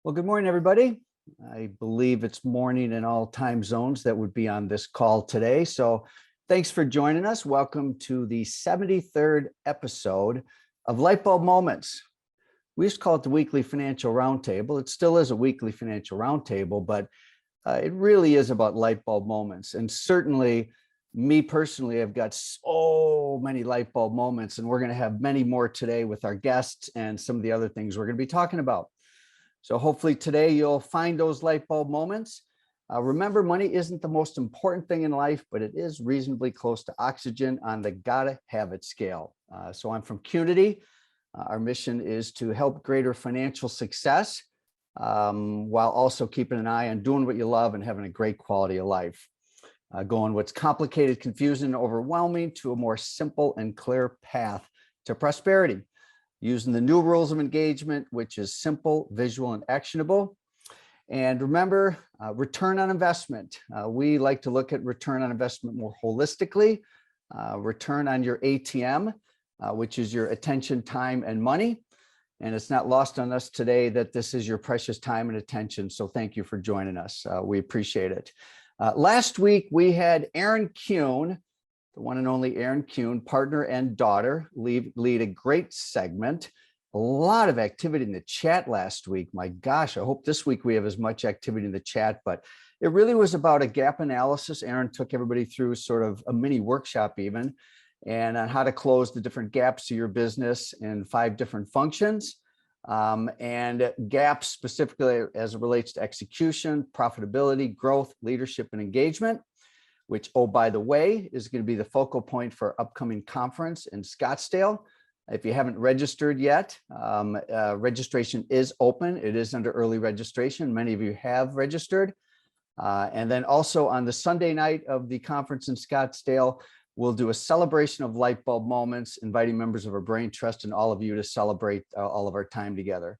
Well, good morning, everybody. I believe it's morning in all time zones that would be on this call today. So thanks for joining us. Welcome to the 73rd episode of Lightbulb Moments. We used to call it the Weekly Financial Roundtable. It still is a Weekly Financial Roundtable, but it really is about lightbulb moments. And certainly, me personally, I've got so many lightbulb moments, and we're going to have many more today with our guests and some of the other things we're going to be talking about. So hopefully today you'll find those light bulb moments. Remember, money isn't the most important thing in life, but it is reasonably close to oxygen on the gotta have it scale. So I'm from Qnity. Our mission is to help greater financial success while also keeping an eye on doing what you love and having a great quality of life. Going what's complicated, confusing, and overwhelming to a more simple and clear path to prosperity. Using the new rules of engagement, which is simple, visual, and actionable. And remember, return on investment. We like to look at return on investment more holistically. Return on your ATM, which is your attention, time, and money. And it's not lost on us today that this is your precious time and attention. So thank you for joining us. We appreciate it. Last week, we had Aaron Kuhn, the one and only Aaron Kuhn, partner and daughter, lead a great segment. A lot of activity in the chat last week. My gosh, I hope this week we have as much activity in the chat, but it really was about a gap analysis. Aaron took everybody through sort of a mini workshop even, and on how to close the different gaps to your business in 5 different functions, and gaps specifically as it relates to execution, profitability, growth, leadership, and engagement, which, oh, by the way, is going to be the focal point for our upcoming conference in Scottsdale. If you haven't registered yet, registration is open. It is under early registration. Many of you have registered. And then also on the Sunday night of the conference in Scottsdale, we'll do a celebration of light bulb moments, inviting members of our Brain Trust and all of you to celebrate all of our time together.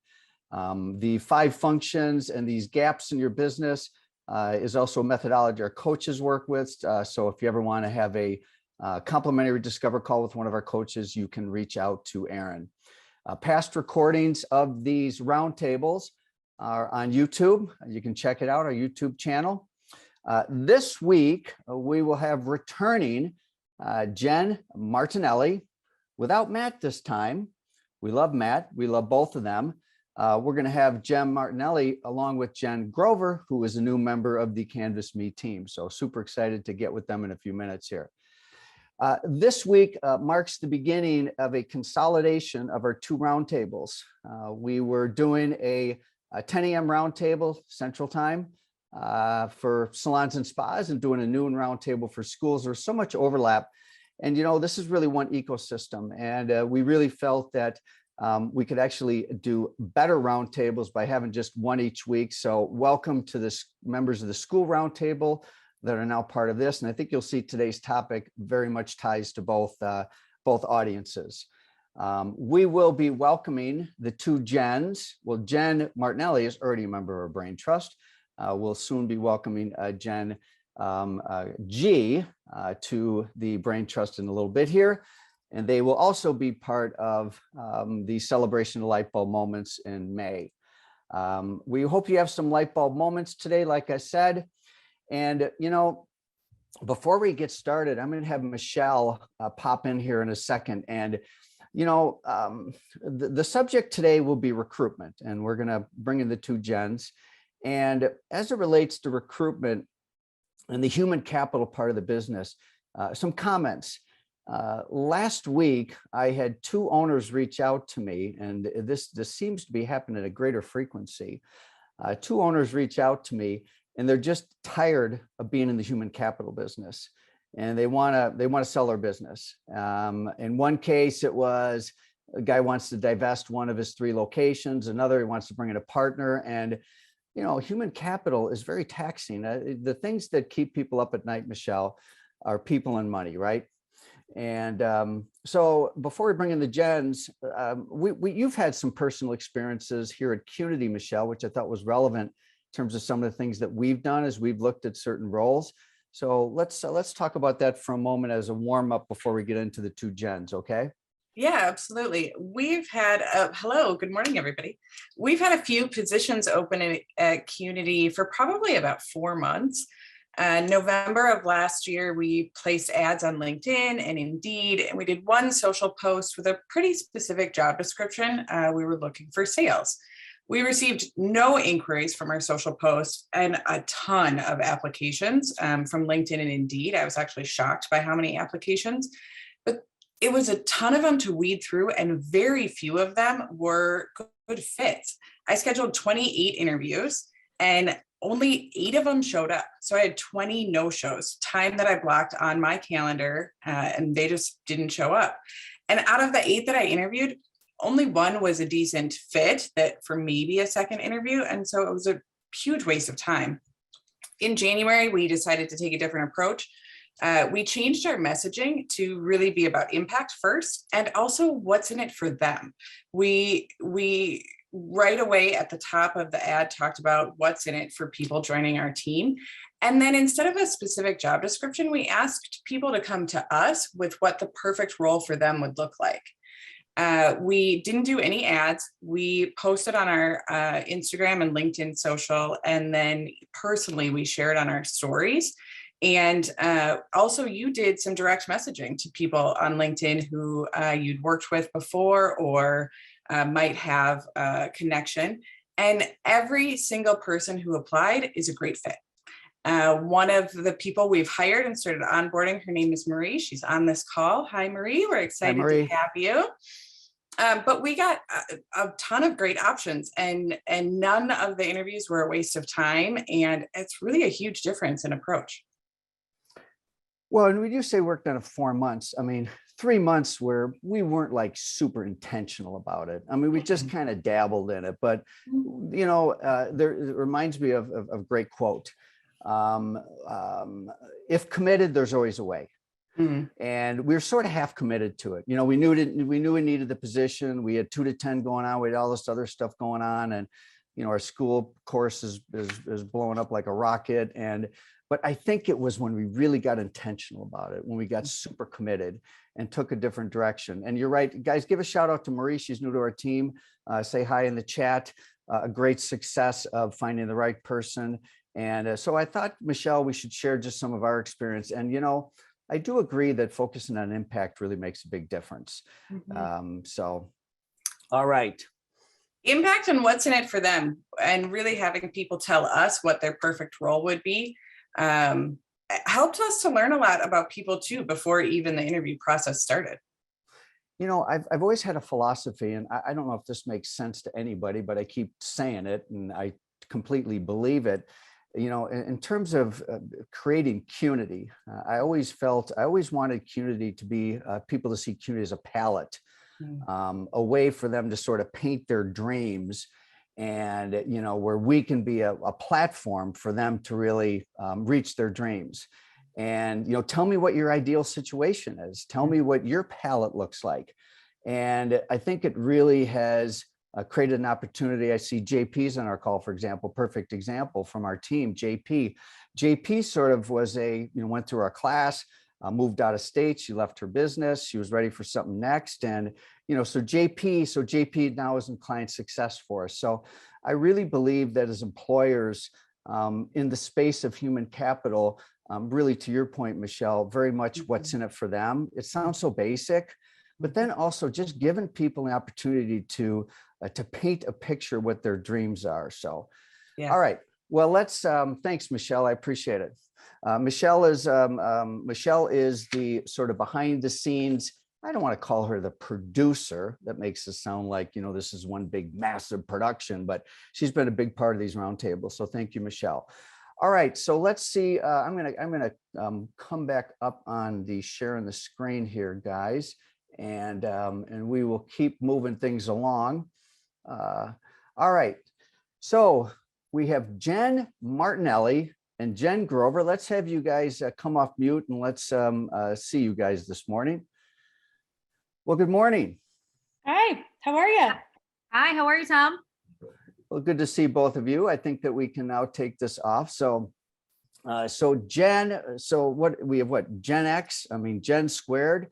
The 5 functions and these gaps in your business is also a methodology our coaches work with. So if you ever want to have a complimentary discover call with one of our coaches, you can reach out to Aaron. Past recordings of these roundtables are on YouTube. You can check it out, our YouTube channel. This week, we will have returning Jen Martinelli without Matt this time. We love Matt. We love both of them. We're going to have Jen Martinelli along with Jen Grover, who is a new member of the Canvas Me team. So super excited to get with them in a few minutes here. This week marks the beginning of a consolidation of our 2 roundtables. We were doing a 10 a.m. roundtable Central Time for salons and spas, and doing a noon roundtable for schools. There's so much overlap. And, you know, this is really one ecosystem. And we really felt that we could actually do better roundtables by having just one each week. So welcome to the members of the school roundtable that are now part of this. And I think you'll see today's topic very much ties to both audiences. We will be welcoming the 2 Jens. Well, Jen Martinelli is already a member of our Brain Trust. We'll soon be welcoming Jen G to the Brain Trust in a little bit here. And they will also be part of the celebration of light bulb moments in May. We hope you have some light bulb moments today, like I said. And, you know, before we get started, I'm going to have Michelle pop in here in a second. And, you know, the subject today will be recruitment. And we're going to bring in the 2 Jens. And as it relates to recruitment and the human capital part of the business, some comments. Last week, I had 2 owners reach out to me, and this seems to be happening at a greater frequency. 2 owners reach out to me, and they're just tired of being in the human capital business, and they want to sell their business. In one case, it was a guy wants to divest one of his 3 locations. Another, he wants to bring in a partner, and you know, human capital is very taxing. The things that keep people up at night, Michelle, are people and money, right? And so before we bring in the Jens, you've had some personal experiences here at Qnity, Michelle, which I thought was relevant in terms of some of the things that we've done as we've looked at certain roles. So let's talk about that for a moment as a warm up before we get into the 2 Jens, okay? Yeah, absolutely. We've had hello, good morning, everybody. We've had a few positions open at Qnity for probably about 4 months. November of last year, we placed ads on LinkedIn and Indeed, and we did one social post with a pretty specific job description. We were looking for sales. We received no inquiries from our social post and a ton of applications from LinkedIn and Indeed. I was actually shocked by how many applications, but it was a ton of them to weed through, and very few of them were good fits. I scheduled 28 interviews and only 8 of them showed up. So I had 20 no-shows, time that I blocked on my calendar, and they just didn't show up. And out of the 8 that I interviewed, only one was a decent fit that for maybe a second interview. And so it was a huge waste of time. In January, we decided to take a different approach. We changed our messaging to really be about impact first, and also what's in it for them. We right away at the top of the ad talked about what's in it for people joining our team. And then instead of a specific job description, we asked people to come to us with what the perfect role for them would look like. We didn't do any ads. We posted on our Instagram and LinkedIn social, and then personally we shared on our stories. And also you did some direct messaging to people on LinkedIn who you'd worked with before or might have a connection. And every single person who applied is a great fit. One of the people we've hired and started onboarding, her name is Marie. She's on this call. Hi, Marie. We're excited to have you. But we got a ton of great options, and none of the interviews were a waste of time. And it's really a huge difference in approach. Well, and when you say worked on it 4 months, I mean, 3 months where we weren't like super intentional about it. I mean, we just kind of dabbled in it, but you know, it reminds me of a great quote. If committed, there's always a way. And we were sort of half committed to it. You know, we knew we needed the position. We had 2 to 10 going on. We had all this other stuff going on, and you know, our school course is blowing up like a rocket. But I think it was when we really got intentional about it, when we got super committed and took a different direction. And you're right, guys, give a shout out to Marie. She's new to our team. Say hi in the chat. A great success of finding the right person. And so I thought, Michelle, we should share just some of our experience. And, you know, I do agree that focusing on impact really makes a big difference. So, all right. Impact and what's in it for them, and really having people tell us what their perfect role would be. Helped us to learn a lot about people too before even the interview process started. You know, I've always had a philosophy, and I don't know if this makes sense to anybody, but I keep saying it and I completely believe it. You know, in terms of creating Qnity, I always wanted Qnity to be people to see Qnity as a palette, a way for them to sort of paint their dreams, and you know, where we can be a platform for them to really reach their dreams. And you know, tell me what your ideal situation is. Tell me what your palette looks like. And I think it really has created an opportunity. I see JP's on our call, for example, perfect example from our team. JP sort of was went through our class, moved out of state. She left her business. She was ready for something next. And, you know, so JP now is in client success for us. So I really believe that as employers in the space of human capital, really to your point, Michelle, very much what's in it for them. It sounds so basic, but then also just giving people an opportunity to paint a picture what their dreams are. So, yeah. All right. Well, let's, thanks, Michelle. I appreciate it. Michelle is the sort of behind the scenes. I don't want to call her the producer. That makes it sound like, you know, this is one big massive production, but she's been a big part of these roundtables. So thank you, Michelle. All right. So let's see. I'm going to come back up on the sharing the screen here, guys. And we will keep moving things along. All right. So we have Jen Marinelli and Jen Grover. Let's have you guys come off mute and let's see you guys this morning. Well, good morning. Hi, how are you? Hi, how are you, Tom? Well, good to see both of you. I think that we can now take this off. So, Jen, so what we have, Gen X, Gen squared.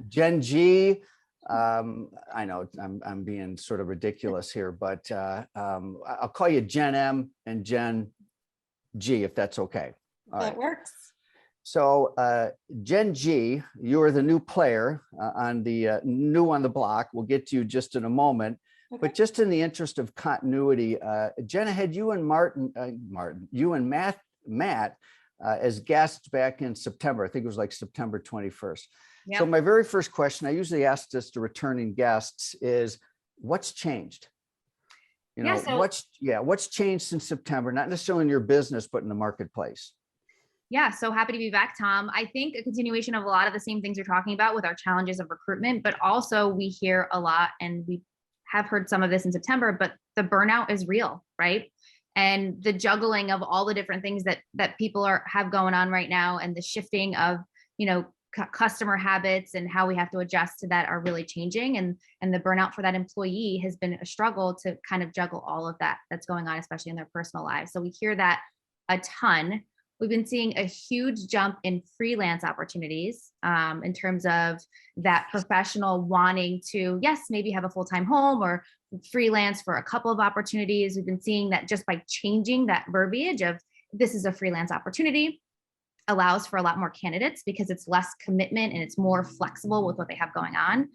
Jen G. I know I'm being sort of ridiculous here, but I'll call you Jen M and Jen G, if that's okay. All That right. works. So Jen G, you're the new player on the new on the block. We'll get to you just in a moment. Okay. But just in the interest of continuity, Jen, I had you and you and Matt as guests back in September. I think it was like September 21st. Yep. So my very first question, I usually ask this to returning guests, is what's changed? You know, what's changed since September, not necessarily in your business, but in the marketplace? Yeah, so happy to be back, Tom. I think a continuation of a lot of the same things you're talking about with our challenges of recruitment, but also we hear a lot, and we have heard some of this in September, but the burnout is real, right? And the juggling of all the different things that people have going on right now, and the shifting of, customer habits and how we have to adjust to that are really changing. And the burnout for that employee has been a struggle to kind of juggle all of that that's going on, especially in their personal lives. So we hear that a ton. We've been seeing a huge jump in freelance opportunities in terms of that professional wanting to, yes, maybe have a full-time home or freelance for a couple of opportunities. We've been seeing that just by changing that verbiage of this is a freelance opportunity allows for a lot more candidates because it's less commitment and it's more flexible with what they have going on.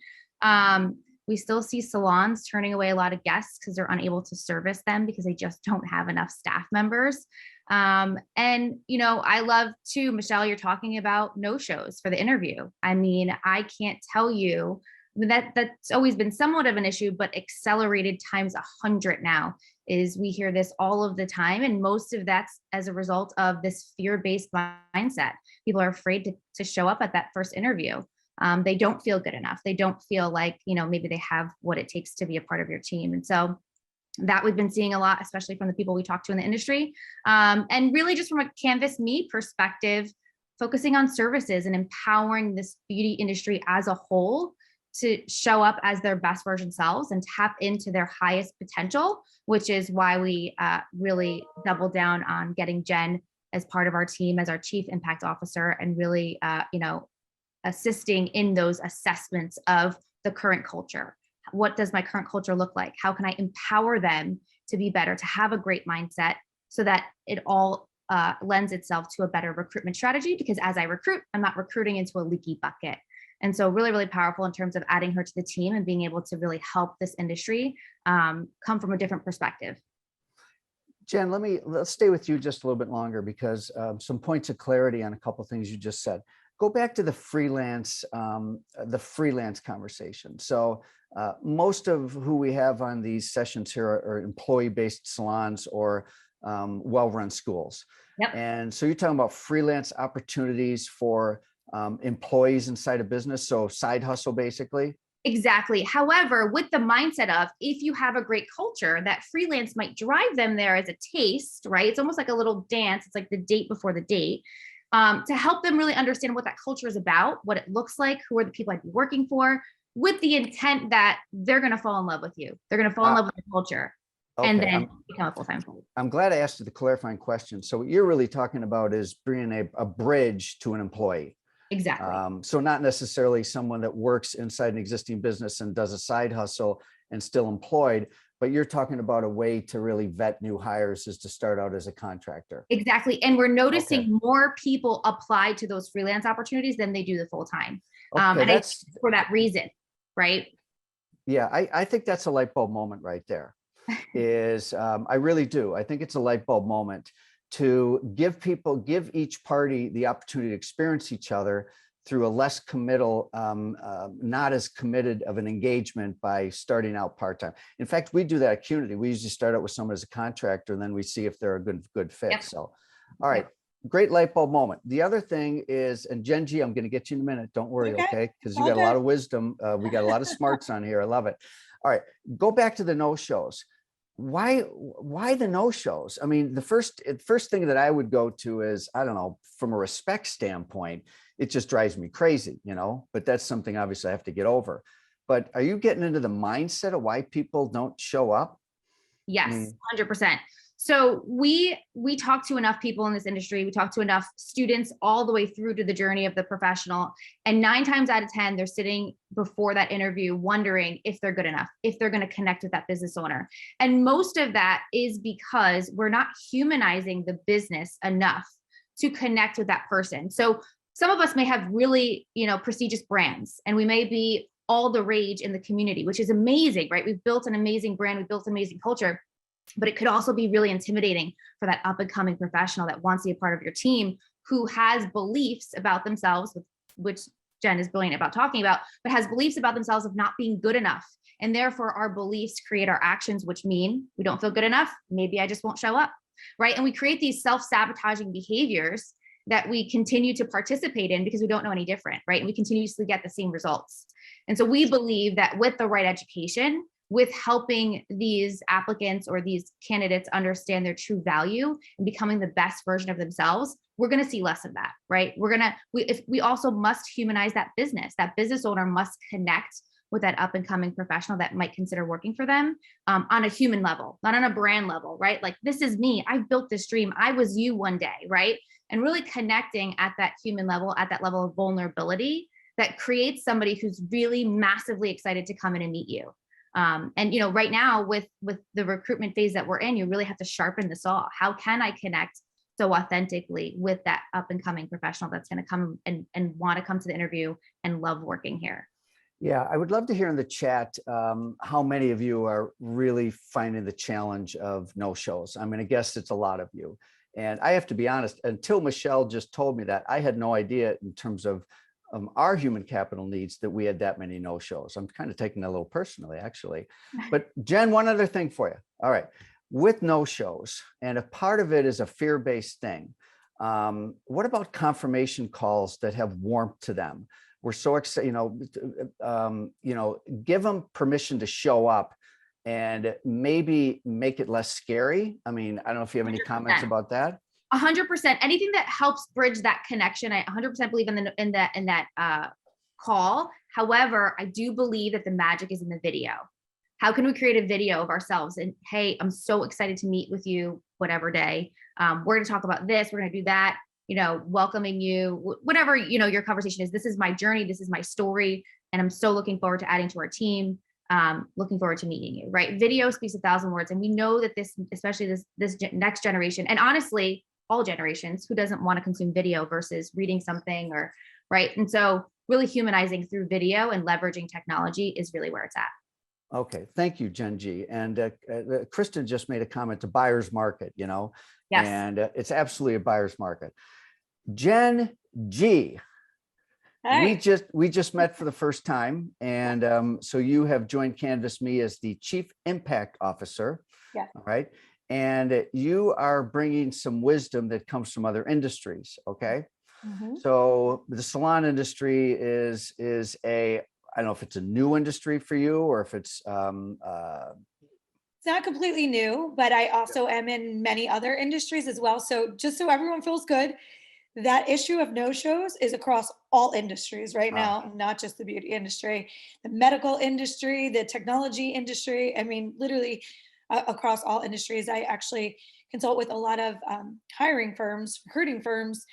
We still see salons turning away a lot of guests because they're unable to service them because they just don't have enough staff members. And, I love too, Michelle, you're talking about no-shows for the interview. I mean, I can't tell you that's always been somewhat of an issue, but accelerated times 100 now is we hear this all of the time. And most of that's as a result of this fear-based mindset. People are afraid to show up at that first interview. They don't feel good enough. They don't feel like, maybe they have what it takes to be a part of your team. And so that we've been seeing a lot, especially from the people we talk to in the industry. And really just from a Canvas Me perspective, focusing on services and empowering this beauty industry as a whole to show up as their best version selves and tap into their highest potential, which is why we really double down on getting Jen as part of our team as our Chief Impact Officer and really, assisting in those assessments of the current culture. What does my current culture look like? How can I empower them to be better, to have a great mindset so that it all lends itself to a better recruitment strategy? Because as I recruit, I'm not recruiting into a leaky bucket. And so really, really powerful in terms of adding her to the team and being able to really help this industry come from a different perspective. Jen, let's stay with you just a little bit longer because some points of clarity on a couple of things you just said. Go back to the freelance conversation. So most of who we have on these sessions here are employee-based salons or well-run schools. Yep. And so you're talking about freelance opportunities for employees inside a business. So side hustle, basically. Exactly. However, with the mindset of if you have a great culture, that freelance might drive them there as a taste, right? It's almost like a little dance. It's like the date before the date. To help them really understand what that culture is about, what it looks like, who are the people I'd be working for, with the intent that they're going to fall in love with you. They're going to fall in love with your culture and then become a full-time employee. I'm glad I asked you the clarifying question. So what you're really talking about is bringing a bridge to an employee. Exactly. So not necessarily someone that works inside an existing business and does a side hustle and still employed, but you're talking about a way to really vet new hires is to start out as a contractor. Exactly. And we're noticing more people apply to those freelance opportunities than they do the full-time. And that's for that reason, right? Yeah, I think that's a light bulb moment right there. I really do. I think it's a light bulb moment to give each party the opportunity to experience each other through a less committal, not as committed of an engagement by starting out part-time. In fact, we do that at Qnity. We usually start out with someone as a contractor and then we see if they're a good fit. Yep. So, all right, great light bulb moment. The other thing is, and Jen G, I'm going to get you in a minute. Don't worry, okay? Because you got a lot of wisdom. We got a lot of smarts on here. I love it. All right, go back to the no-shows. Why the no-shows? I mean, the first thing that I would go to is, I don't know, from a respect standpoint, it just drives me crazy, but that's something obviously I have to get over. But are you getting into the mindset of why people don't show up? Yes, 100%. So we talk to enough people in this industry. We talk to enough students all the way through to the journey of the professional. And 9 times out of 10, they're sitting before that interview wondering if they're good enough, if they're going to connect with that business owner. And most of that is because we're not humanizing the business enough to connect with that person. So some of us may have really, prestigious brands, and we may be all the rage in the community, which is amazing, right? We've built an amazing brand, we've built an amazing culture. But it could also be really intimidating for that up and coming professional that wants to be a part of your team, who has beliefs about themselves, which Jen is brilliant about talking about, but has beliefs about themselves of not being good enough. And therefore our beliefs create our actions, which mean we don't feel good enough. Maybe I just won't show up, right? And we create these self-sabotaging behaviors that we continue to participate in because we don't know any different, right? And we continuously get the same results. And so we believe that with the right education, with helping these applicants or these candidates understand their true value and becoming the best version of themselves, we're going to see less of that, right? We also must humanize that business. That business owner must connect with that up and coming professional that might consider working for them on a human level, not on a brand level, right? Like, this is me. I built this dream. I was you one day, right? And really connecting at that human level, at that level of vulnerability that creates somebody who's really massively excited to come in and meet you. And right now with the recruitment phase that we're in, you really have to sharpen the saw. How can I connect so authentically with that up and coming professional that's going to come and want to come to the interview and love working here? Yeah, I would love to hear in the chat how many of you are really finding the challenge of no-shows. I'm going to guess it's a lot of you. And I have to be honest, until Michelle just told me that, I had no idea in terms of our human capital needs that we had that many no-shows. I'm kind of taking that a little personally, actually. But Jen, one other thing for you. All right. With no-shows, and a part of it is a fear-based thing. What about confirmation calls that have warmth to them? We're so excited, give them permission to show up and maybe make it less scary. I mean, I don't know if you have any comments about that. 100%. Anything that helps bridge that connection. I 100% believe in that call. However, I do believe that the magic is in the video. How can we create a video of ourselves? And hey, I'm so excited to meet with you, whatever day. We're going to talk about this. We're going to do that. Welcoming you, whatever, your conversation is. This is my journey. This is my story. And I'm so looking forward to adding to our team. Looking forward to meeting you, right? Video speaks 1,000 words. And we know that especially this next generation, and honestly, all generations, who doesn't want to consume video versus reading something, or right. And so really humanizing through video and leveraging technology is really where it's at. Okay. Thank you, Jen G. And Kristen just made a comment to buyer's market, Yes. And it's absolutely a buyer's market. Jen G. Hi. We just met for the first time. And so you have joined Canvas Me as the Chief Impact Officer. Yeah. All right. And you are bringing some wisdom that comes from other industries. Okay. Mm-hmm. So the salon industry is I don't know if it's a new industry for you or if it's It's not completely new, but I also am in many other industries as well. So just so everyone feels good, that issue of no-shows is across all industries right now, not just the beauty industry, the medical industry, the technology industry. I mean, literally across all industries. I actually consult with a lot of hiring firms, recruiting firms,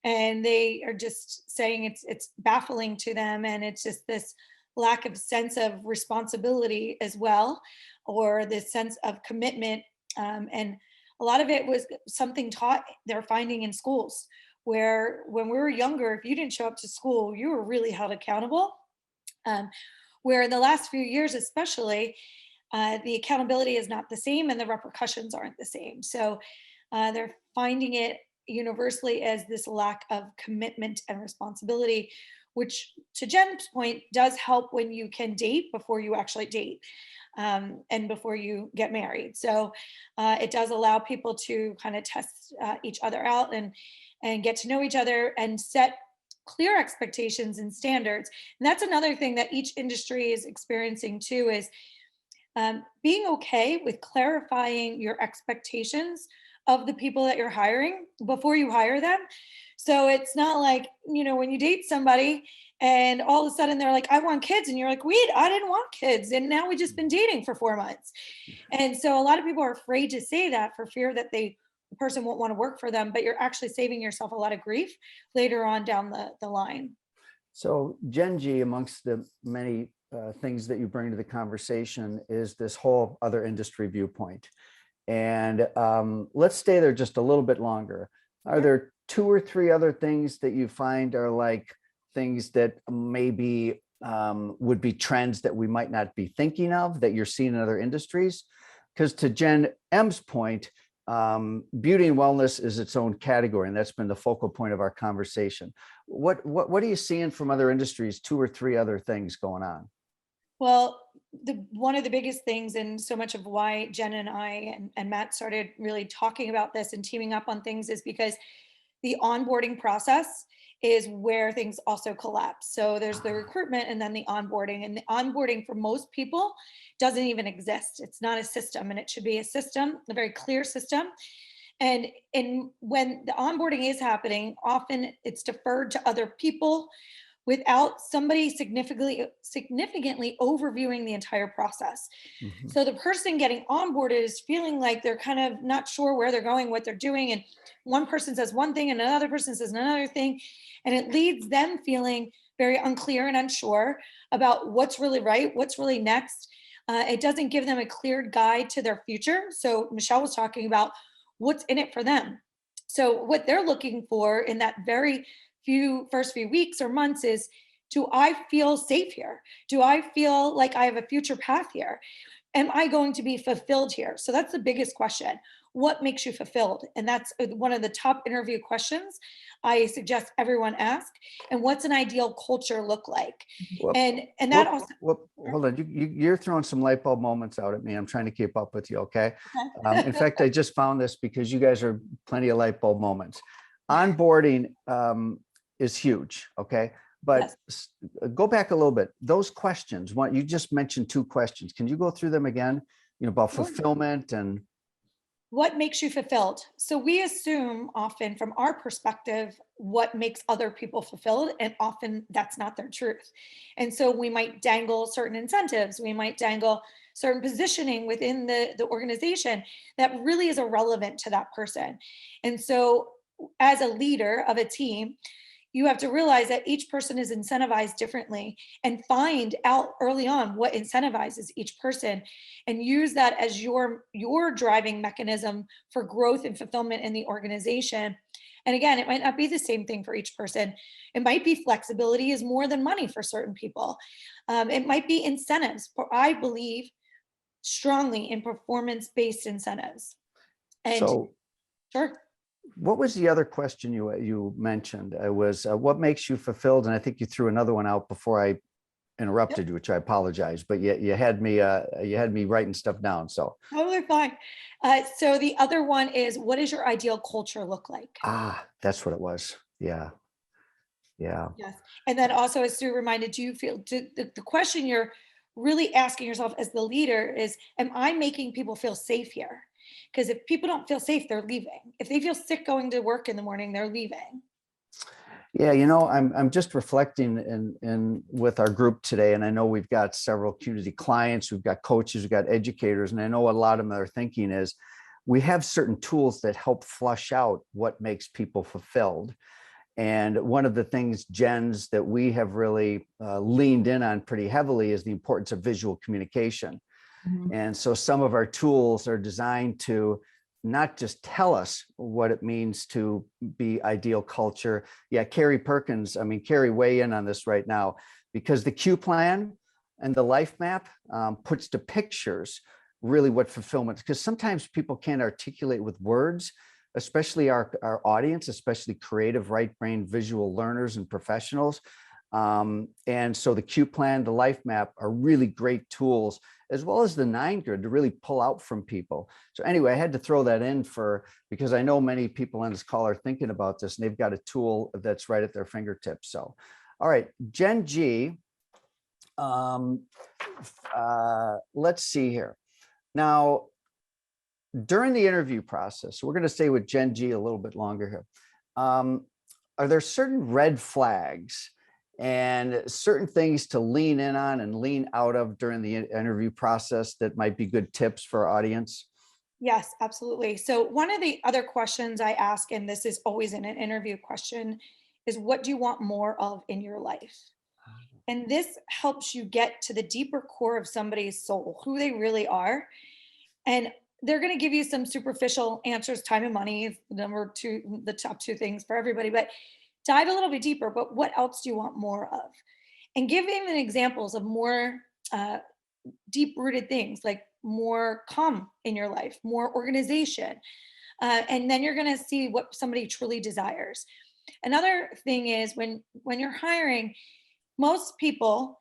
and they are just saying it's baffling to them. And it's just this lack of sense of responsibility as well, or this sense of commitment. And a lot of it was something taught they're finding in schools, where when we were younger, if you didn't show up to school, you were really held accountable. Where in the last few years, especially, the accountability is not the same and the repercussions aren't the same. So they're finding it universally as this lack of commitment and responsibility, which to Jen's point does help when you can date before you actually date and before you get married. So it does allow people to kind of test each other out and get to know each other and set clear expectations and standards. And that's another thing that each industry is experiencing too, is being okay with clarifying your expectations of the people that you're hiring before you hire them. So it's not like, when you date somebody And all of a sudden they're like, I want kids. And you're like, wait, I didn't want kids. And now we just been dating for 4 months. And so a lot of people are afraid to say that for fear that the person won't want to work for them, but you're actually saving yourself a lot of grief later on down the line. So Gen G, amongst the many things that you bring to the conversation, is this whole other industry viewpoint. And let's stay there just a little bit longer. Are there 2 or 3 other things that you find are like things that maybe would be trends that we might not be thinking of that you're seeing in other industries? Because to Jen M's point, beauty and wellness is its own category, and that's been the focal point of our conversation. What are you seeing from other industries, 2 or 3 other things going on? Well, one of the biggest things, and so much of why Jen and I and Matt started really talking about this and teaming up on things, is because the onboarding process is where things also collapse. So there's the recruitment and then the onboarding. And the onboarding for most people doesn't even exist. It's not a system, and it should be a system, a very clear system. And when the onboarding is happening, often it's deferred to other people without somebody significantly overviewing the entire process. Mhm. So the person getting onboarded is feeling like they're kind of not sure where they're going, what they're doing. And one person says one thing and another person says another thing. And it leads them feeling very unclear and unsure about what's really right, what's really next. It doesn't give them a clear guide to their future. So Michelle was talking about what's in it for them. So what they're looking for in that very first few weeks or months is, do I feel safe here? Do I feel like I have a future path here? Am I going to be fulfilled here? So that's the biggest question. What makes you fulfilled? And that's one of the top interview questions I suggest everyone ask. And what's an ideal culture look like? Whoop, And that whoop, also, whoop. Hold on, you're throwing some light bulb moments out at me. I'm trying to keep up with you, okay? In fact, I just found this because you guys are plenty of light bulb moments. Onboarding is huge, okay? But go back a little bit. Those questions, you just mentioned 2 questions. Can you go through them again? About fulfillment and what makes you fulfilled? So we assume often from our perspective what makes other people fulfilled, and often that's not their truth. And so we might dangle certain incentives, we might dangle certain positioning within the organization that really is irrelevant to that person. And so as a leader of a team, you have to realize that each person is incentivized differently, and find out early on what incentivizes each person and use that as your driving mechanism for growth and fulfillment in the organization. And again, it might not be the same thing for each person. It might be flexibility is more than money for certain people. It might be incentives. I believe strongly in performance-based incentives. And so sure. what was the other question you mentioned? It was what makes you fulfilled? And I think you threw another one out before I interrupted you, which I apologize. But you had me writing stuff down. So Totally fine. So the other one is, what does your ideal culture look like? That's what it was. Yeah. Yes. And then also, as Sue reminded, the question you're really asking yourself as the leader is, am I making people feel safe here? Because if people don't feel safe, they're leaving. If they feel sick going to work in the morning, they're leaving. Yeah, I'm just reflecting in with our group today, and I know we've got several Qnity clients, we've got coaches, we've got educators, and I know a lot of them are thinking is we have certain tools that help flush out what makes people fulfilled. And one of the things, Jens, that we have really leaned in on pretty heavily is the importance of visual communication. Mhm. And so some of our tools are designed to not just tell us what it means to be ideal culture. Yeah, Carrie Perkins, Carrie, weigh in on this right now, because the Q plan and the life map puts to pictures really what fulfillment, because sometimes people can't articulate with words, especially our audience, especially creative, right brain, visual learners and professionals. And so the Q plan, the life map are really great tools, as well as the 9 grid to really pull out from people. So anyway, I had to throw that in because I know many people on this call are thinking about this, and they've got a tool that's right at their fingertips. So, all right, Gen G, let's see here. Now, during the interview process, we're going to stay with Gen G a little bit longer here. Are there certain red flags and certain things to lean in on and lean out of during the interview process that might be good tips for our audience? Yes, absolutely. So one of the other questions I ask, and this is always in an interview question, is what do you want more of in your life? And this helps you get to the deeper core of somebody's soul, who they really are. And they're going to give you some superficial answers. Time and money is number two, the top two things for everybody, but dive a little bit deeper. But what else do you want more of? And give even examples of more deep rooted things, like more calm in your life, more organization. And then you're going to see what somebody truly desires. Another thing is when you're hiring, most people,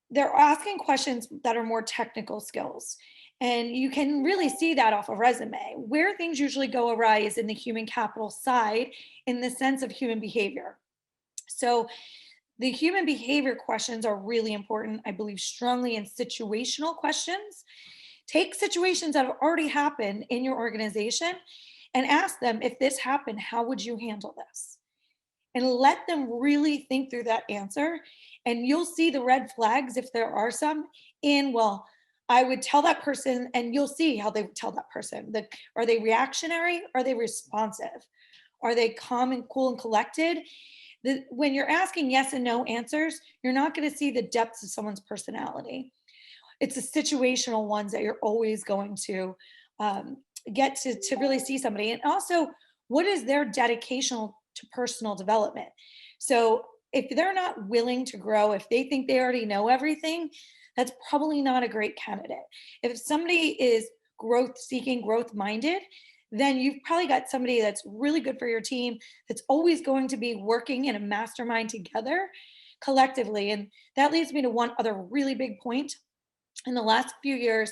they're asking questions that are more technical skills. And you can really see that off a resume. Where things usually go awry is in the human capital side, in the sense of human behavior. So the human behavior questions are really important. I believe strongly in situational questions. Take situations that have already happened in your organization and ask them, if this happened, how would you handle this? And let them really think through that answer. And you'll see the red flags, if there are some, in, well, I would tell that person, and you'll see how they would tell that person. Are they reactionary? Are they responsive? Are they calm and cool and collected? When you're asking yes and no answers, you're not going to see the depths of someone's personality. It's the situational ones that you're always going to get to really see somebody. And also, what is their dedication to personal development? So if they're not willing to grow, if they think they already know everything, that's probably not a great candidate. If somebody is growth seeking, growth minded, then you've probably got somebody that's really good for your team, that's always going to be working in a mastermind together collectively. And that leads me to one other really big point. In the last few years,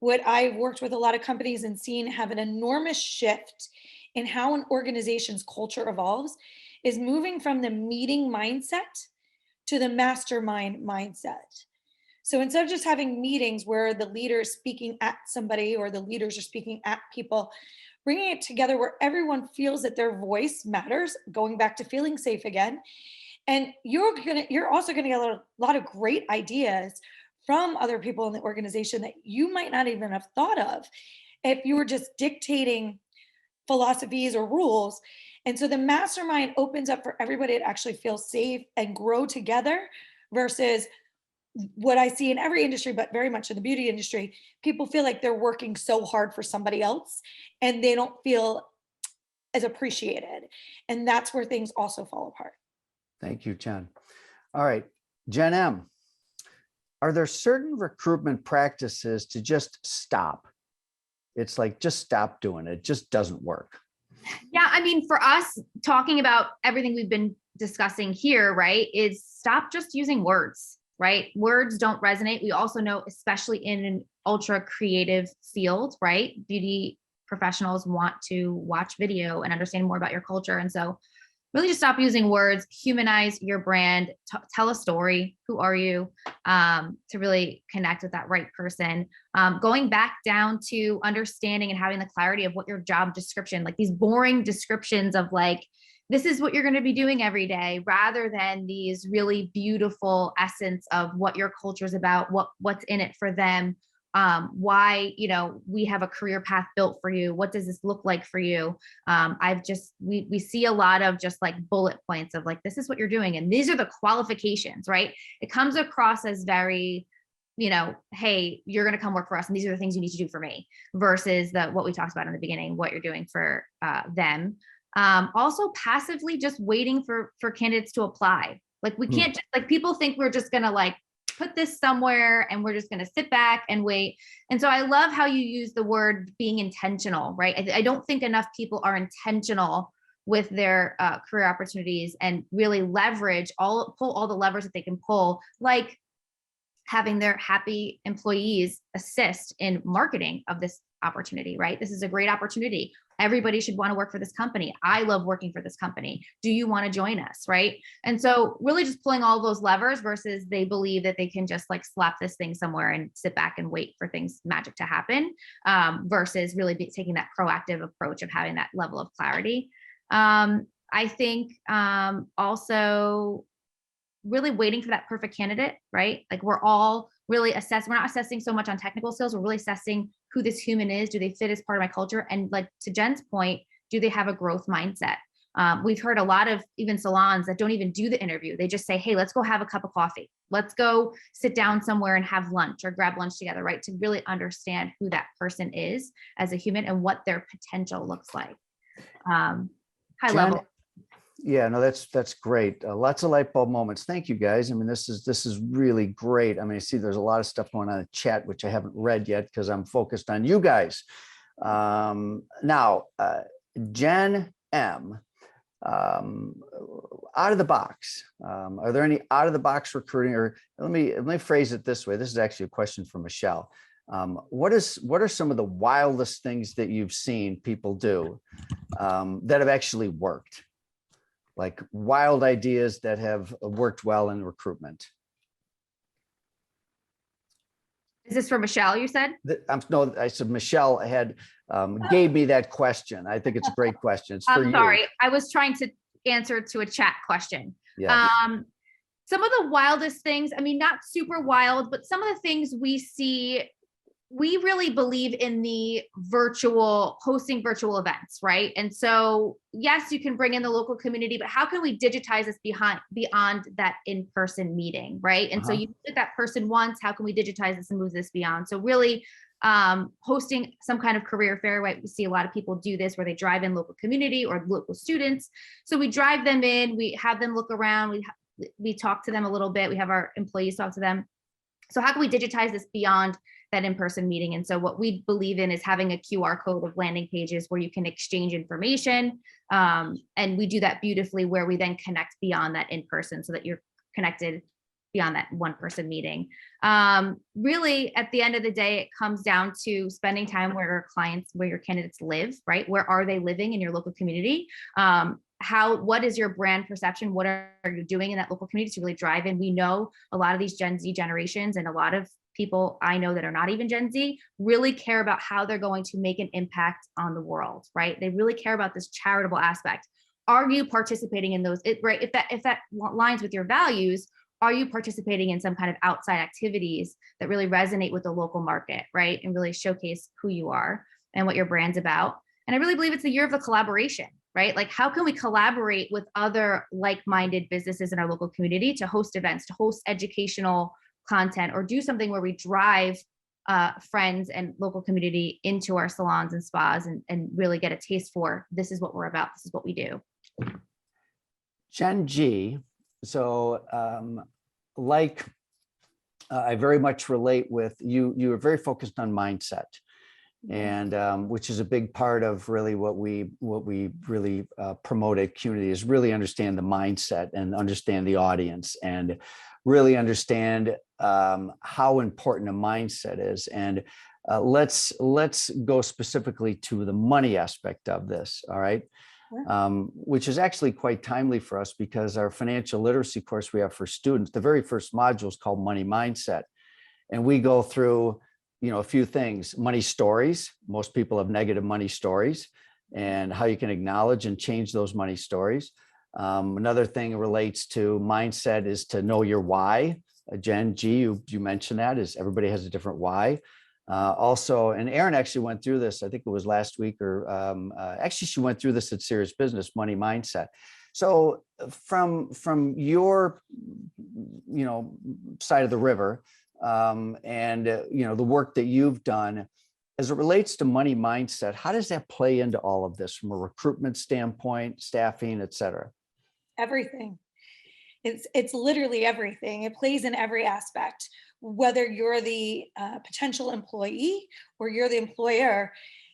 what I've worked with a lot of companies and seen have an enormous shift in how an organization's culture evolves is moving from the meeting mindset to the mastermind mindset. So instead of just having meetings where the leader is speaking at somebody or the leaders are speaking at people, bringing it together where everyone feels that their voice matters, going back to feeling safe again. And you're also gonna get a lot of great ideas from other people in the organization that you might not even have thought of if you were just dictating philosophies or rules. And so the mastermind opens up for everybody to actually feel safe and grow together, versus what I see in every industry, but very much in the beauty industry. People feel like they're working so hard for somebody else and they don't feel as appreciated. And that's where things also fall apart. Thank you, Jen. All right, Jen M. Are there certain recruitment practices to just stop? It's like, just stop doing it. It just doesn't work. Yeah, I mean, for us, talking about everything we've been discussing here, right, is stop just using words, right? Words don't resonate. We also know, especially in an ultra creative field, right, beauty professionals want to watch video and understand more about your culture. And so really just stop using words, humanize your brand, tell a story. Who are you? To really connect with that right person. Going back down to understanding and having the clarity of what your job description, like these boring descriptions of like, this is what you're going to be doing every day, rather than these really beautiful essence of what your culture is about, what's in it for them. Why, we have a career path built for you. What does this look like for you? We see a lot of just like bullet points of like, this is what you're doing. And these are the qualifications, right? It comes across as very, hey, you're going to come work for us, and these are the things you need to do for me, versus what we talked about in the beginning, what you're doing for them. Also passively just waiting for candidates to apply. Like we can't just, like, people think we're just going to like put this somewhere and we're just going to sit back and wait. And so I love how you use the word being intentional, right? I don't think enough people are intentional with their career opportunities and really pull all the levers that they can pull, like having their happy employees assist in marketing of this opportunity, right? This is a great opportunity. Everybody should want to work for this company. I love working for this company. Do you want to join us, right? And so really just pulling all those levers, versus they believe that they can just like slap this thing somewhere and sit back and wait for things magic to happen, versus really taking that proactive approach of having that level of clarity. I think also really waiting for that perfect candidate, right? Like we're all really we're not assessing so much on technical skills. We're really assessing who this human is. Do they fit as part of my culture? And like to Jen's point, do they have a growth mindset? We've heard a lot of even salons that don't even do the interview. They just say, hey, let's go have a cup of coffee. Let's go sit down somewhere and have lunch or grab lunch together, right? To really understand who that person is as a human and what their potential looks like. High Jen, level. Yeah, no, that's great. Lots of light bulb moments. Thank you, guys. I mean, this is really great. I mean, I see there's a lot of stuff going on in the chat, which I haven't read yet because I'm focused on you guys. Now, Jen M, out of the box, are there any out of the box recruiting, or let me phrase it this way. This is actually a question from Michelle. What are some of the wildest things that you've seen people do that have actually worked? Like wild ideas that have worked well in recruitment? Is this for Michelle, you said? No, I said Michelle had gave me that question. I think it's a great question. It's for I'm sorry. I was trying to answer to a chat question. Yes. Some of the wildest things, I mean, not super wild, but some of the things we see, we really believe in the hosting virtual events, right? And so, yes, you can bring in the local community, but how can we digitize this beyond that in-person meeting, right? And so you did that person once, how can we digitize this and move this beyond? So really hosting some kind of career fair, right? We see a lot of people do this where they drive in local community or local students. So we drive them in, we have them look around, we talk to them a little bit, we have our employees talk to them. So how can we digitize this beyond that in-person meeting? And so what we believe in is having a QR code of landing pages where you can exchange information. And we do that beautifully where we then connect beyond that in-person so that you're connected beyond that one-person meeting. Really, at the end of the day, it comes down to spending time where your candidates live, right? Where are they living in your local community? What is your brand perception? What are you doing in that local community to really drive in? We know a lot of these Gen Z generations and a lot of people I know that are not even Gen Z really care about how they're going to make an impact on the world, right? They really care about this charitable aspect. Are you participating in those, right? If that aligns with your values, are you participating in some kind of outside activities that really resonate with the local market, right? And really showcase who you are and what your brand's about. And I really believe it's the year of the collaboration, right? Like how can we collaborate with other like-minded businesses in our local community to host events, to host educational content, or do something where we drive friends and local community into our salons and spas and really get a taste for this is what we're about, this is what we do. Gen G, so I very much relate with you. You are very focused on mindset, and which is a big part of really what we really promote at Qnity is really understand the mindset and understand the audience and really understand how important a mindset is. And let's go specifically to the money aspect of this. All right. Which is actually quite timely for us because our financial literacy course we have for students, the very first module is called Money Mindset. And we go through, a few things, money stories. Most people have negative money stories and how you can acknowledge and change those money stories. Another thing relates to mindset is to know your why. Jen G, you mentioned that is everybody has a different why. Also, and Erin actually went through this, I think it was last week or actually she went through this at Serious Business, Money Mindset. So from your, side of the river and, the work that you've done as it relates to money mindset, how does that play into all of this from a recruitment standpoint, staffing, et cetera? Everything. It's literally everything. It plays in every aspect. Whether you're the potential employee or you're the employer,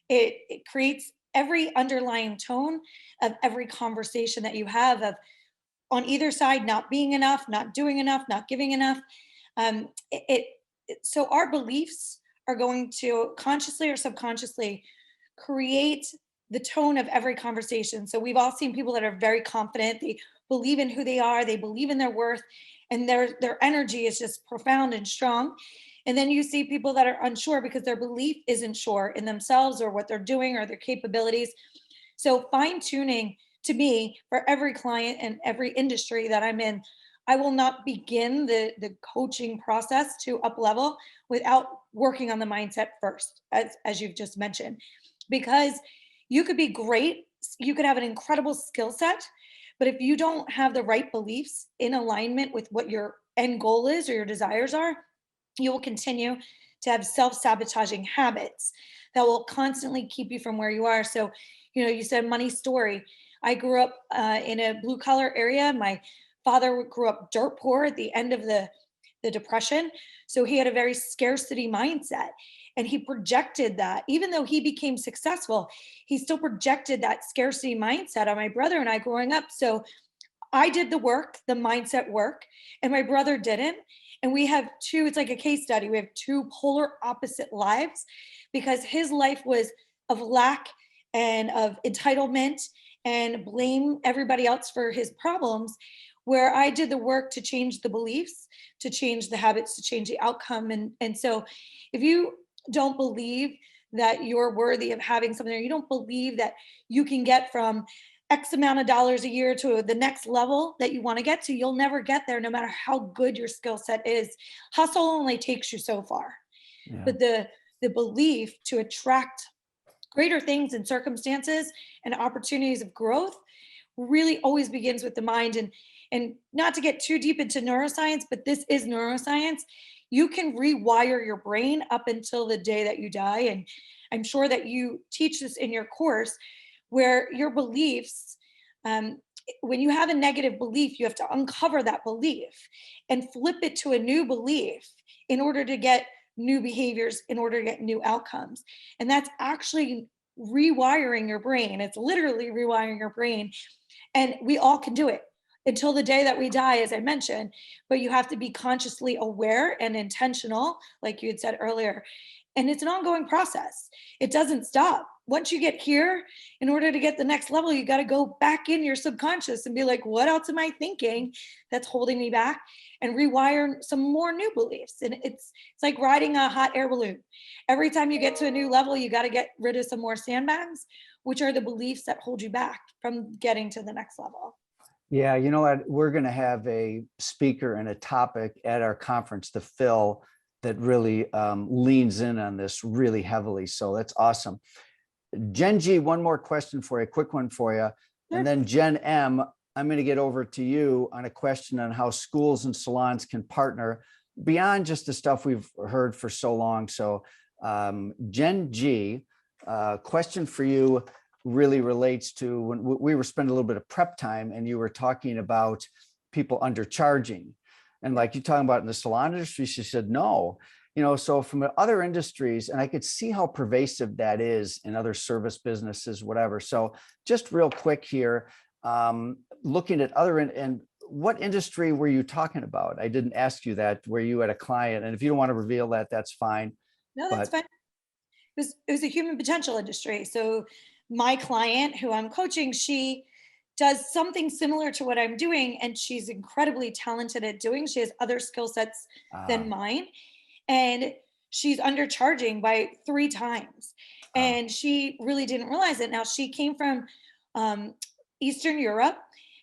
it creates every underlying tone of every conversation that you have of on either side, not being enough, not doing enough, not giving enough. So our beliefs are going to consciously or subconsciously create the tone of every conversation. So we've all seen people that are very confident. They believe in who they are. They believe in their worth. And their energy is just profound and strong. And then you see people that are unsure because their belief isn't sure in themselves or what they're doing or their capabilities. So fine tuning to me for every client and every industry that I'm in, I will not begin the coaching process to up level without working on the mindset first, as you've just mentioned, because you could be great, you could have an incredible skill set, but if you don't have the right beliefs in alignment with what your end goal is or your desires are, you will continue to have self-sabotaging habits that will constantly keep you from where you are. So, you said money story. I grew up in a blue collar area. My father grew up dirt poor at the end of the Depression. So he had a very scarcity mindset. And he projected that, even though he became successful, he still projected that scarcity mindset on my brother and I growing up. So I did the work, the mindset work, and my brother didn't. And we have two, it's like a case study. We have two polar opposite lives because his life was of lack and of entitlement and blame everybody else for his problems, where I did the work to change the beliefs, to change the habits, to change the outcome. And so if you don't believe that you're worthy of having something, or you don't believe that you can get from X amount of dollars a year to the next level that you want to get to, you'll never get there no matter how good your skill set is. Hustle only takes you so far. Yeah. But the belief to attract greater things and circumstances and opportunities of growth really always begins with the mind. And not to get too deep into neuroscience, but this is neuroscience. You can rewire your brain up until the day that you die. And I'm sure that you teach this in your course, where your beliefs, when you have a negative belief, you have to uncover that belief and flip it to a new belief in order to get new behaviors, in order to get new outcomes. And that's actually rewiring your brain. It's literally rewiring your brain. And we all can do it until the day that we die, as I mentioned, but you have to be consciously aware and intentional, like you had said earlier. And it's an ongoing process. It doesn't stop. Once you get here, in order to get the next level, you got to go back in your subconscious and be like, what else am I thinking that's holding me back? And rewire some more new beliefs. And it's like riding a hot air balloon. Every time you get to a new level, you got to get rid of some more sandbags, which are the beliefs that hold you back from getting to the next level. Yeah, you know what? We're going to have a speaker and a topic at our conference, the Phil, that really leans in on this really heavily. So that's awesome. Jen G, one more question for you, a quick one for you. Sure. And then Jen M, I'm going to get over to you on a question on how schools and salons can partner beyond just the stuff we've heard for so long. So Jen G, question for you really relates to when we were spending a little bit of prep time and you were talking about people undercharging. And like you're talking about in the salon industry, she said, no, so from other industries, and I could see how pervasive that is in other service businesses, whatever. So just real quick here, looking at other, and what industry were you talking about? I didn't ask you that. Were you at a client? And if you don't want to reveal that, that's fine. No, that's fine. It was a human potential industry. So my client who I'm coaching, she does something similar to what I'm doing, and she's incredibly talented at doing. She has other skill sets than mine, and she's undercharging by 3 times. And she really didn't realize it. Now, she came from Eastern Europe,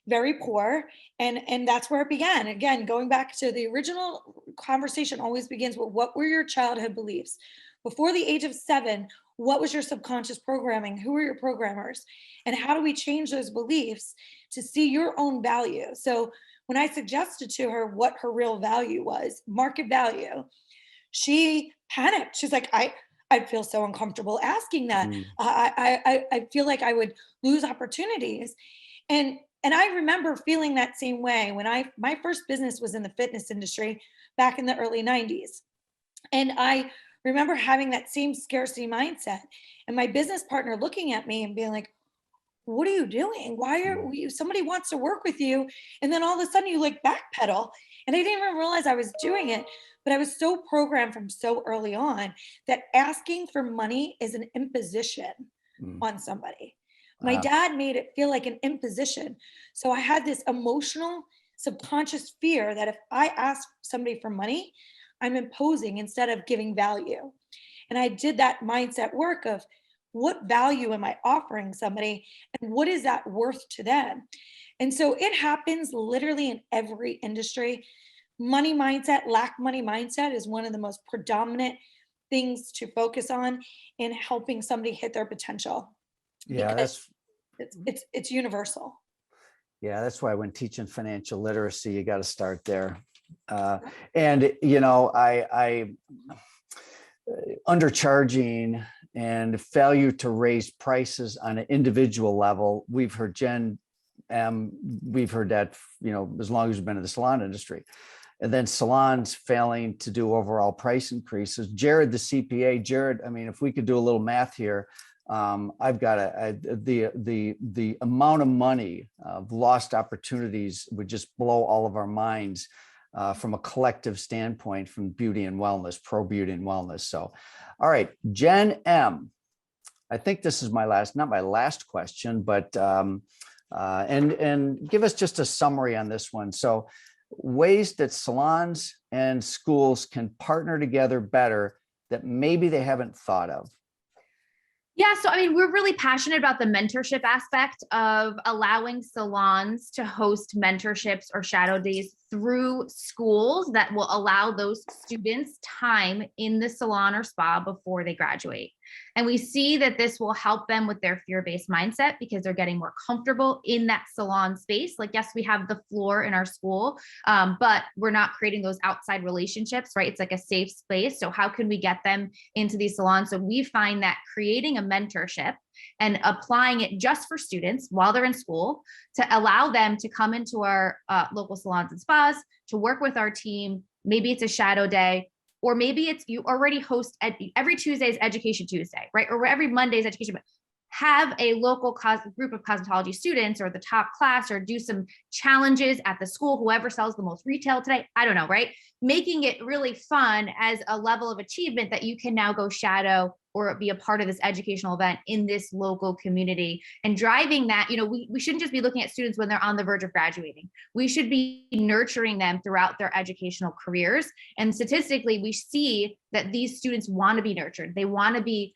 very poor, and that's where it began. Again, going back to the original conversation always begins with, what were your childhood beliefs? Before the age of 7, what was your subconscious programming? Who were your programmers? And how do we change those beliefs to see your own value? So when I suggested to her what her real value was, market value, she panicked. She's like, I'd feel so uncomfortable asking that. I feel like I would lose opportunities. And I remember feeling that same way when my first business was in the fitness industry back in the early 90s. And I remember having that same scarcity mindset, and my business partner looking at me and being like, what are you doing? Why are you, somebody wants to work with you, and then all of a sudden you like backpedal? And I didn't even realize I was doing it, but I was so programmed from so early on that asking for money is an imposition on somebody. My dad made it feel like an imposition. So I had this emotional subconscious fear that if I asked somebody for money, I'm imposing instead of giving value. And I did that mindset work of, what value am I offering somebody, and what is that worth to them? And so it happens literally in every industry. Money mindset, lack money mindset is one of the most predominant things to focus on in helping somebody hit their potential. Yeah, Because it's universal. yeah, that's why when teaching financial literacy, you got to start there. And you know, I undercharging and failure to raise prices on an individual level. We've heard Jen, we've heard that, you know, as long as we've been in the salon industry. And then salons failing to do overall price increases. Jared, the CPA, Jared, I mean, if we could do a little math here, I've got the amount of money of lost opportunities would just blow all of our minds from a collective standpoint from beauty and wellness, pro beauty and wellness. So, all right, Jen M. I think this is not my last question, but and give us just a summary on this one. So, ways that salons and schools can partner together better that maybe they haven't thought of. Yeah, so I mean, we're really passionate about the mentorship aspect of allowing salons to host mentorships or shadow days through schools that will allow those students time in the salon or spa before they graduate. And we see that this will help them with their fear-based mindset because they're getting more comfortable in that salon space. Like, yes, we have the floor in our school, but we're not creating those outside relationships, right? It's like a safe space. So how can we get them into these salons? So we find that creating a mentorship and applying it just for students while they're in school to allow them to come into our local salons and spas to work with our team. Maybe it's a shadow day, or maybe it's you already host every Tuesday is Education Tuesday, right? Or every Monday is Education. Have a local group of cosmetology students or the top class, or do some challenges at the school, whoever sells the most retail today. I don't know, right? Making it really fun as a level of achievement that you can now go shadow or be a part of this educational event in this local community, and driving that, you know, we shouldn't just be looking at students when they're on the verge of graduating. We should be nurturing them throughout their educational careers. And statistically, we see that these students want to be nurtured. They want to be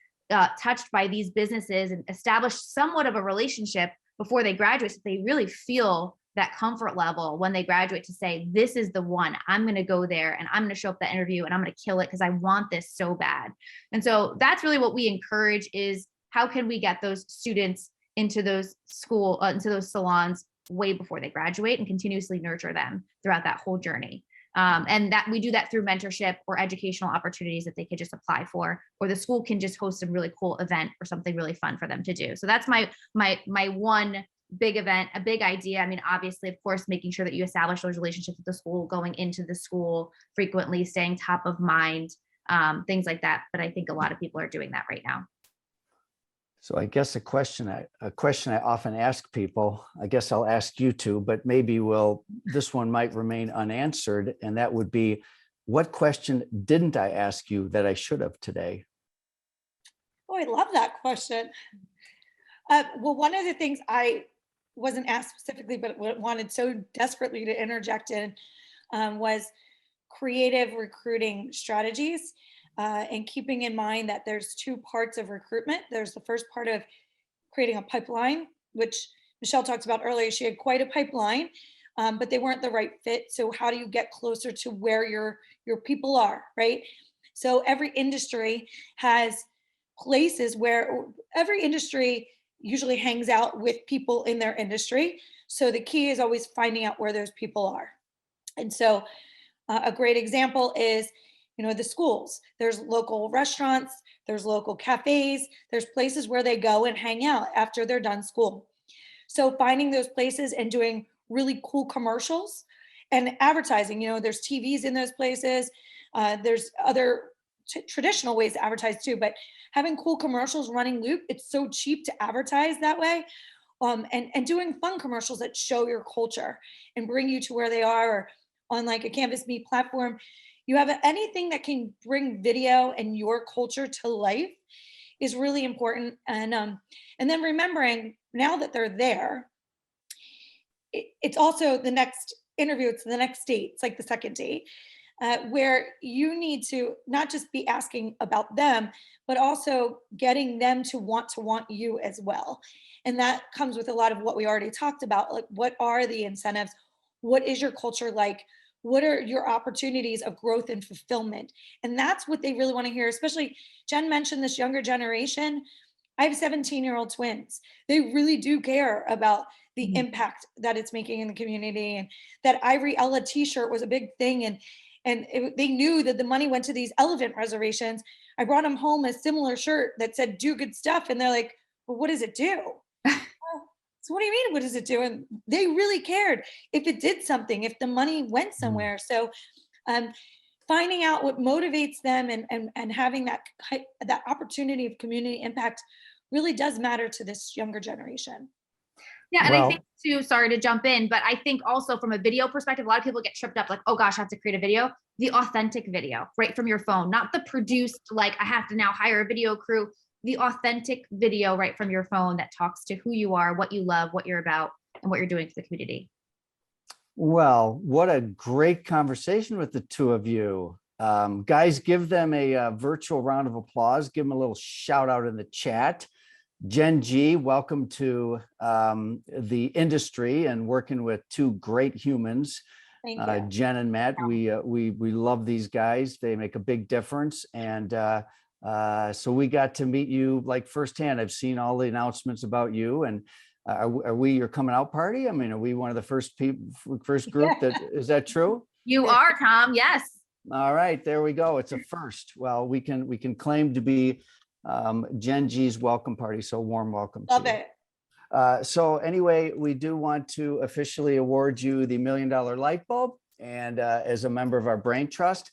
touched by these businesses and establish somewhat of a relationship before they graduate, so they really feel that comfort level when they graduate to say, this is the one, I'm going to go there and I'm going to show up that interview and I'm going to kill it because I want this so bad. And so that's really what we encourage, is how can we get those students into those into those salons way before they graduate and continuously nurture them throughout that whole journey. And that we do that through mentorship or educational opportunities that they could just apply for, or the school can just host a really cool event or something really fun for them to do. So that's my one big event, a big idea. I mean, obviously, of course, making sure that you establish those relationships with the school, going into the school frequently, staying top of mind, things like that. But I think a lot of people are doing that right now. So I guess a question I often ask people, I guess I'll ask you too, but maybe this one might remain unanswered. And that would be, what question didn't I ask you that I should have today? Oh, I love that question. Well, one of the things I wasn't asked specifically, but wanted so desperately to interject in was creative recruiting strategies. And keeping in mind that there's two parts of recruitment. There's the first part of creating a pipeline, which Michelle talked about earlier. She had quite a pipeline, but they weren't the right fit. So how do you get closer to where your people are, right? So every industry has places where every industry usually hangs out with people in their industry. So the key is always finding out where those people are. And so a great example is, the schools. There's local restaurants, there's local cafes, there's places where they go and hang out after they're done school. So finding those places and doing really cool commercials and advertising, there's TVs in those places. There's other traditional ways to advertise too, but having cool commercials running loop, it's so cheap to advertise that way. And doing fun commercials that show your culture and bring you to where they are, or on like a Canvas Meet platform. You have anything that can bring video and your culture to life is really important. And then remembering, now that they're there, it's also the next interview. It's the next date. It's like the second date. where you need to not just be asking about them, but also getting them to want you as well. And that comes with a lot of what we already talked about. Like, what are the incentives? What is your culture like? What are your opportunities of growth and fulfillment? And that's what they really want to hear, especially Jen mentioned this younger generation. I have 17-year-old twins. They really do care about the impact that it's making in the community. And that Ivory Ella t-shirt was a big thing. They knew that the money went to these elephant reservations. I brought them home a similar shirt that said "do good stuff," and they're like, "Well, what does it do?" So what do you mean, what does it do? And they really cared if it did something, if the money went somewhere. So finding out what motivates them and having that opportunity of community impact really does matter to this younger generation. Yeah, and I think too, sorry to jump in, but I think also from a video perspective, a lot of people get tripped up like, oh gosh, I have to create a video. The authentic video right from your phone, not the produced, like I have to now hire a video crew. The authentic video right from your phone that talks to who you are, what you love, what you're about, and what you're doing for the community. Well, what a great conversation with the two of you. Guys, give them a virtual round of applause. Give them a little shout out in the chat. Jen G, welcome to the industry and working with two great humans. Thank you. Jen and Matt, we love these guys. They make a big difference. And so we got to meet you like firsthand. I've seen all the announcements about you. And are we your coming out party? I mean, are we one of the first group that, is that true? You are, Tom. Yes. All right, there we go. It's a first. Well, we can claim to be Jen G's welcome party. So warm welcome. Love it. So anyway, we do want to officially award you the $1 Million Light Bulb. And as a member of our Brain Trust,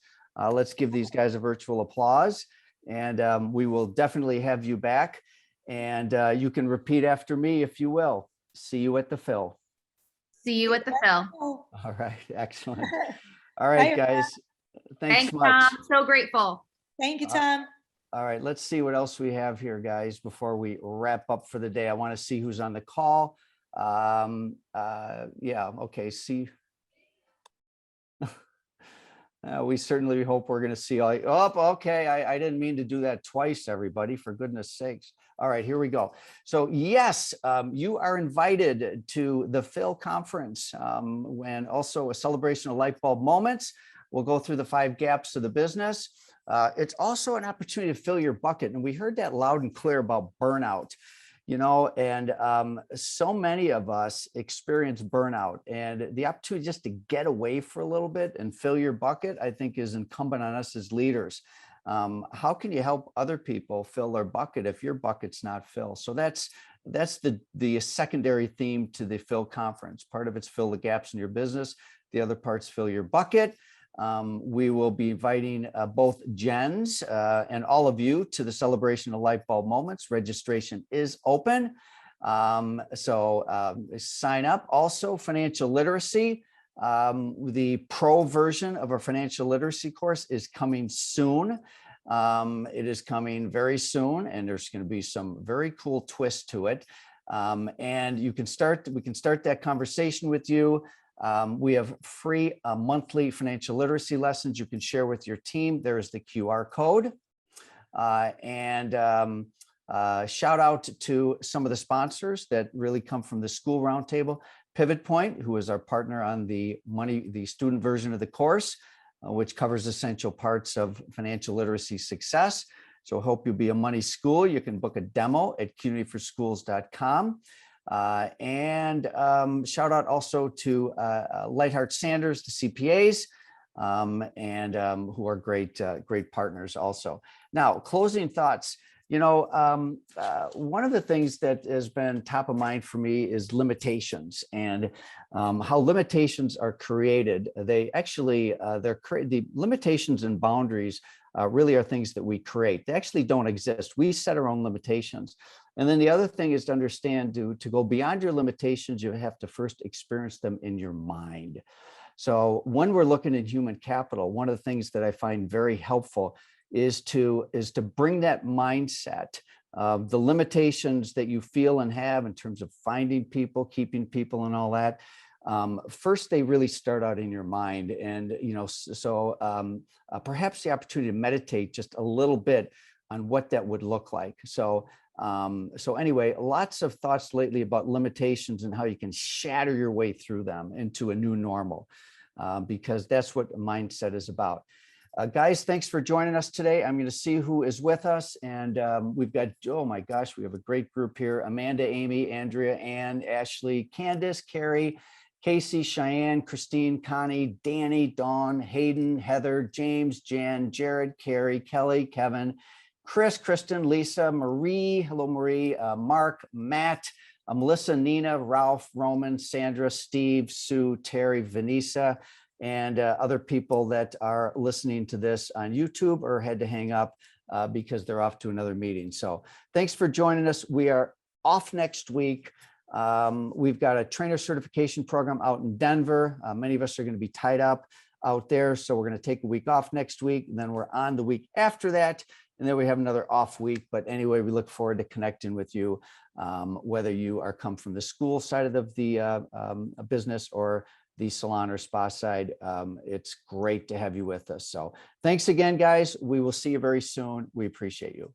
let's give these guys a virtual applause. And we will definitely have you back. And you can repeat after me, if you will. See you at the Phil. See you at the Phil. All right, excellent. All right, guys. Thanks much. Tom. So grateful. Thank you, Tom. All right, let's see what else we have here, guys, before we wrap up for the day. I want to see who's on the call. Yeah, okay, see. We certainly hope we're going to see all. Oh, okay. I didn't mean to do that twice, everybody, for goodness sakes. All right, here we go. So yes, you are invited to the Phil conference when also a celebration of light bulb moments. We'll go through the 5 gaps of the business. It's also an opportunity to fill your bucket. And we heard that loud and clear about burnout. You know, and so many of us experience burnout, and the opportunity just to get away for a little bit and fill your bucket, I think, is incumbent on us as leaders. How can you help other people fill their bucket if your bucket's not filled? So that's the secondary theme to the Fill conference. Part of it's fill the gaps in your business. The other part's fill your bucket. We will be inviting both Jens and all of you to the celebration of light bulb moments. Registration is open. So sign up. Also, financial literacy. The pro version of our financial literacy course is coming soon. It is coming very soon, and there's going to be some very cool twists to it. And we can start that conversation with you. We have free monthly financial literacy lessons you can share with your team. There is the QR code. Shout out to some of the sponsors that really come from the school roundtable. Pivot Point, who is our partner on the student version of the course, which covers essential parts of financial literacy success. So hope you'll be a money school. You can book a demo at qnityforschools.com. Shout out also to Lightheart Sanders, the CPAs, who are great partners also. Now, closing thoughts. You know, one of the things that has been top of mind for me is limitations, and how limitations are created. They actually, the limitations and boundaries really are things that we create. They actually don't exist. We set our own limitations. And then the other thing is to understand, to go beyond your limitations, you have to first experience them in your mind. So when we're looking at human capital, one of the things that I find very helpful is to bring that mindset of the limitations that you feel and have in terms of finding people, keeping people, and all that. first they really start out in your mind. And, perhaps the opportunity to meditate just a little bit on what that would look like. So anyway, lots of thoughts lately about limitations and how you can shatter your way through them into a new normal, because that's what mindset is about. Guys, thanks for joining us today. I'm going to see who is with us. And we've got, oh my gosh, we have a great group here. Amanda, Amy, Andrea, Ann, Ashley, Candace, Carrie, Casey, Cheyenne, Christine, Connie, Danny, Dawn, Hayden, Heather, James, Jan, Jared, Carrie, Kelly, Kevin, Chris, Kristen, Lisa, Marie, hello Marie, Mark, Matt, Melissa, Nina, Ralph, Roman, Sandra, Steve, Sue, Terry, Vanessa, and other people that are listening to this on YouTube or had to hang up because they're off to another meeting. So thanks for joining us. We are off next week. We've got a trainer certification program out in Denver. Many of us are going to be tied up out there. So we're going to take a week off next week, and then we're on the week after that. And then we have another off week. But anyway, we look forward to connecting with you, whether you are come from the school side of the business or the salon or spa side. It's great to have you with us. So thanks again, guys. We will see you very soon. We appreciate you.